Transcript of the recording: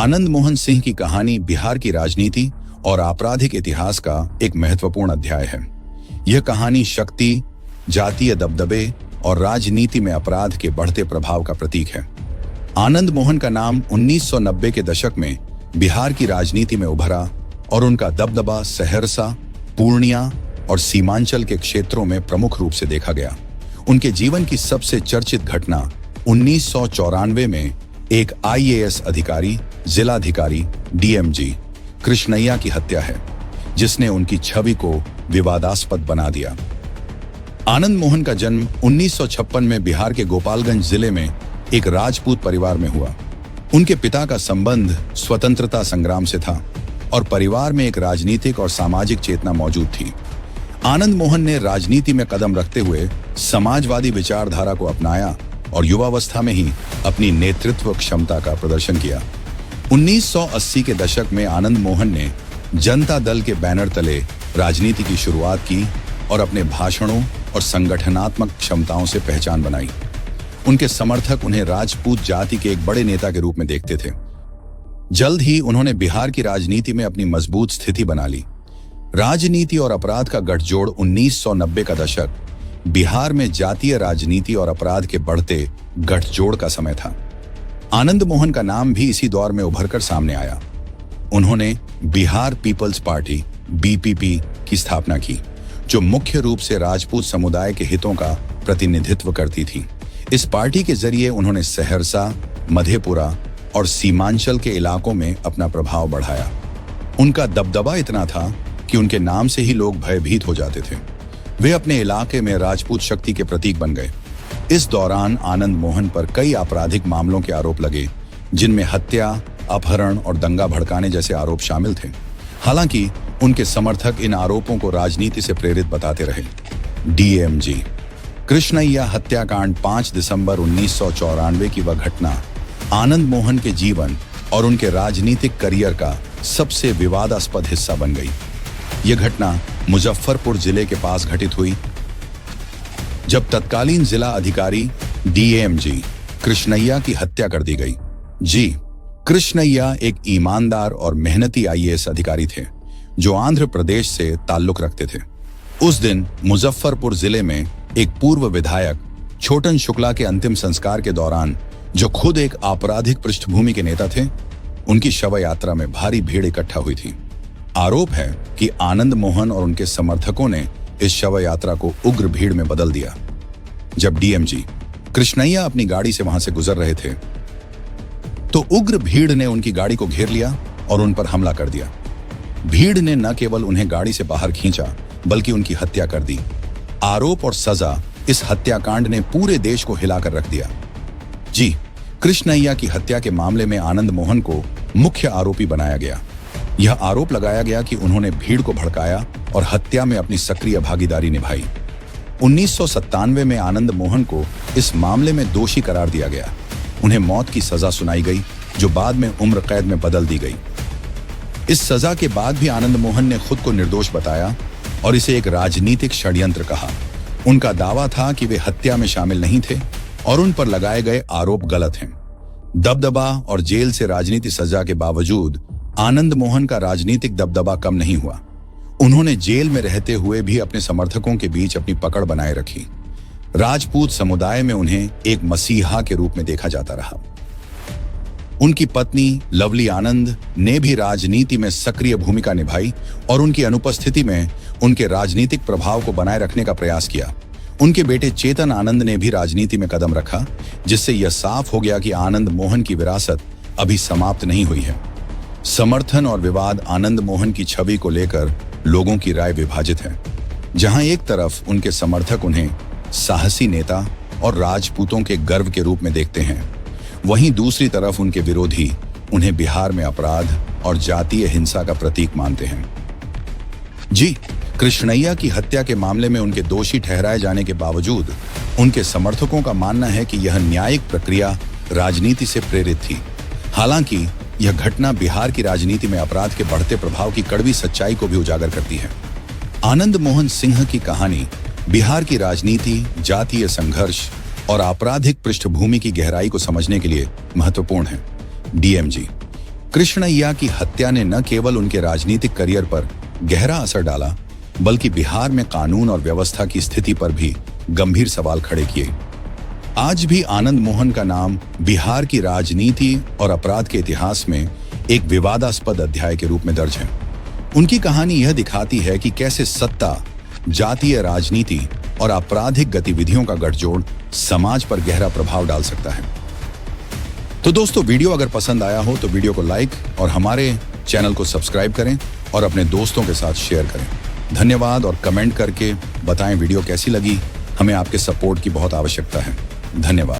आनंद मोहन सिंह की कहानी बिहार की राजनीति और आपराधिक इतिहास का एक महत्वपूर्ण अध्याय है। यह कहानी शक्ति, जातीय दबदबे और राजनीति में अपराध के बढ़ते प्रभाव का प्रतीक है। आनंद मोहन का नाम 1990 के दशक में बिहार की राजनीति में उभरा और उनका दबदबा सहरसा, पूर्णिया और सीमांचल के क्षेत्रों में प्रमुख रूप से देखा गया। उनके जीवन की सबसे चर्चित घटना 1994 में एक IAS अधिकारी, जिलाधिकारी DMG कृष्णैया की हत्या है, जिसने उनकी छवि को विवादास्पद बना दिया। आनंद मोहन का जन्म 1956 में बिहार के गोपालगंज जिले में एक राजपूत परिवार में हुआ। उनके पिता का संबंध स्वतंत्रता संग्राम से था और परिवार में एक राजनीतिक और सामाजिक चेतना मौजूद थी। आनंद मोहन ने राजनीति में कदम रखते हुए समाजवादी विचारधारा को अपनाया और युवावस्था में ही अपनी नेतृत्व क्षमता का प्रदर्शन किया। 1980 के दशक में आनंद मोहन ने जनता दल के बैनर तले राजनीति की शुरुआत की और अपने भाषणों और संगठनात्मक क्षमताओं से पहचान बनाई। उनके समर्थक उन्हें राजपूत जाति के एक बड़े नेता के रूप में देखते थे। जल्द ही उन्होंने बिहार की राजनीति में अपनी मजबूत स्थिति बना ली। राजनीति और अपराध का गठजोड़ 1990 का दशक बिहार में जातीय राजनीति और अपराध के बढ़ते गठजोड़ का समय था। आनंद मोहन का नाम भी इसी दौर में उभरकर सामने आया। उन्होंने बिहार पीपल्स पार्टी BPP की स्थापना की, जो मुख्य रूप से राजपूत समुदाय के हितों का प्रतिनिधित्व करती थी। इस पार्टी के जरिए उन्होंने सहरसा, मधेपुरा और सीमांचल के इलाकों में अपना प्रभाव बढ़ाया। उनका दबदबा इतना था कि उनके नाम से ही लोग भयभीत हो जाते थे। वे अपने इलाके में राजपूत शक्ति के प्रतीक बन गए। इस दौरान आनंद मोहन पर कई आपराधिक मामलों के आरोप लगे, जिनमें हत्या, अपहरण और दंगा भड़काने जैसे आरोप शामिल थे। हालांकि उनके समर्थक इन आरोपों को राजनीति से प्रेरित बताते रहे। DMG कृष्णैया हत्याकांड 5 दिसंबर 1994 की वह घटना आनंद मोहन के जीवन और उनके राजनीतिक करियर का सबसे विवादास्पद हिस्सा बन गई। यह घटना मुजफ्फरपुर जिले के पास घटित हुई, जब तत्कालीन जिला अधिकारी DMG कृष्णैया की हत्या कर दी गई। कृष्णैया एक ईमानदार और मेहनती IAS अधिकारी थे, जो आंध्र प्रदेश से ताल्लुक रखते थे। उस दिन मुजफ्फरपुर जिले में एक पूर्व विधायक छोटन शुक्ला के अंतिम संस्कार के दौरान, जो खुद एक आपराधिक पृष्ठभूमि के नेता थे, उनकी शव यात्रा में भारी भीड़ इकट्ठा हुई थी। आरोप है कि आनंद मोहन और उनके समर्थकों ने इस शव यात्रा को उग्र भीड़ में बदल दिया। जब DMG कृष्णैया अपनी गाड़ी से वहां से गुजर रहे थे, तो उग्र भीड़ ने उनकी गाड़ी को घेर लिया और उन पर हमला कर दिया। भीड़ ने न केवल उन्हें गाड़ी से बाहर खींचा, बल्कि उनकी हत्या कर दी। आरोप और सजा इस हत्याकांड ने पूरे देश को हिलाकर रख दिया। कृष्णैया की हत्या के मामले में आनंद मोहन को मुख्य आरोपी बनाया गया। यह आरोप लगाया गया कि उन्होंने भीड़ को भड़काया और हत्या में अपनी सक्रिय भागीदारी निभाई। 1997 में आनंद मोहन को इस मामले में दोषी करार दिया गया। उन्हें मौत की सजा सुनाई गई, जो बाद में उम्र कैद में बदल दी गई। इस सजा के बाद भी आनंद मोहन ने खुद को निर्दोष बताया और इसे एक राजनीतिक षड्यंत्र कहा। उनका दावा था कि वे हत्या में शामिल नहीं थे और उन पर लगाए गए आरोप गलत हैं। दबदबा और जेल से राजनीतिक सजा के बावजूद आनंद मोहन का राजनीतिक दबदबा कम नहीं हुआ। उन्होंने जेल में रहते हुए भी अपने समर्थकों के बीच अपनी पकड़ बनाए रखी। राजपूत समुदाय में उन्हें एक मसीहा के रूप में देखा जाता रहा। उनकी पत्नी लवली आनंद ने भी राजनीति में सक्रिय भूमिका निभाई और उनकी अनुपस्थिति में उनके राजनीतिक प्रभाव को बनाए रखने का प्रयास किया। उनके बेटे चेतन आनंद ने भी राजनीति में कदम रखा, जिससे यह साफ हो गया कि आनंद मोहन की विरासत अभी समाप्त नहीं हुई है। समर्थन और विवाद आनंद मोहन की छवि को लेकर लोगों की राय विभाजित है। जहां एक तरफ उनके समर्थक उन्हें साहसी नेता और राजपूतों के गर्व के रूप में देखते हैं, वहीं दूसरी तरफ उनके विरोधी उन्हें बिहार में अपराध और जातीय हिंसा का प्रतीक मानते हैं। कृष्णैया की हत्या के मामले में उनके दोषी ठहराए जाने के बावजूद उनके समर्थकों का मानना है कि यह न्यायिक प्रक्रिया राजनीति से प्रेरित थी। हालांकि यह घटना बिहार की राजनीति में अपराध के बढ़ते प्रभाव की कड़वी सच्चाई को भी उजागर करती है। आनंद मोहन सिंह की कहानी बिहार की राजनीति, जातीय संघर्ष और आपराधिक पृष्ठभूमि की गहराई को समझने के लिए महत्वपूर्ण है। DMG कृष्णैया की हत्या ने न केवल उनके राजनीतिक करियर पर गहरा असर डाला, बल्कि बिहार में कानून और व्यवस्था की स्थिति पर भी गंभीर सवाल खड़े किए। आज भी आनंद मोहन का नाम बिहार की राजनीति और अपराध के इतिहास में एक विवादास्पद अध्याय के रूप में दर्ज है। उनकी कहानी यह दिखाती है कि कैसे सत्ता, जातीय राजनीति और आपराधिक गतिविधियों का गठजोड़ समाज पर गहरा प्रभाव डाल सकता है। तो दोस्तों, वीडियो अगर पसंद आया हो तो वीडियो को लाइक और हमारे चैनल को सब्सक्राइब करें और अपने दोस्तों के साथ शेयर करें। धन्यवाद, और कमेंट करके बताएं वीडियो कैसी लगी। हमें आपके सपोर्ट की बहुत आवश्यकता है। धन्यवाद।